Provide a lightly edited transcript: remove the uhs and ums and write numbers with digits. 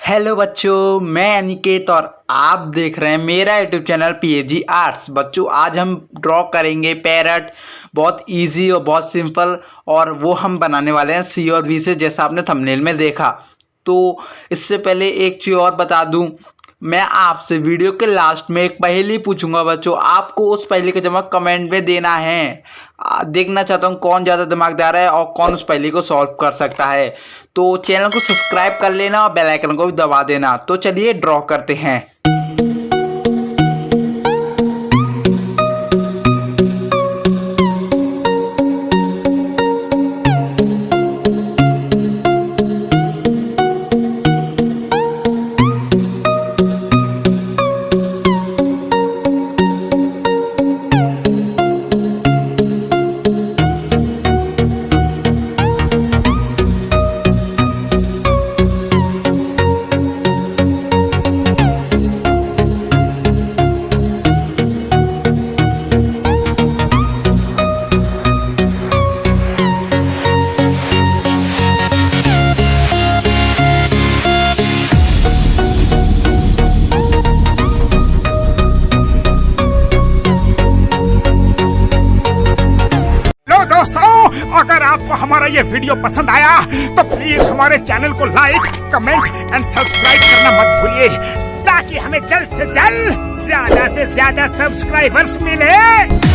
Hello बच्चों, मैं अनिकेत और आप देख रहे हैं मेरा यूट्यूब चैनल P.A.G आर्ट्स। बच्चों, आज हम ड्रॉ करेंगे पैरट। बहुत इजी और बहुत सिंपल, और वो हम बनाने वाले हैं C और V से, जैसा आपने थंबनेल में देखा। तो इससे पहले एक चीज़ और बता दूं, मैं आपसे वीडियो के लास्ट में एक पहेली पूछूंगा बच्चों। आपको उस पहेली का जवाब कमेंट में देना है। देखना चाहता हूँ कौन ज़्यादा दिमागदार है और कौन उस पहेली को सॉल्व कर सकता है। तो चैनल को सब्सक्राइब कर लेना और बेल आइकन को भी दबा देना। तो चलिए ड्रॉ करते हैं। दोस्तों, अगर आपको हमारा ये वीडियो पसंद आया तो प्लीज हमारे चैनल को लाइक, कमेंट एंड सब्सक्राइब करना मत भूलिए, ताकि हमें जल्द से जल्द ज्यादा से ज्यादा सब्सक्राइबर्स मिले।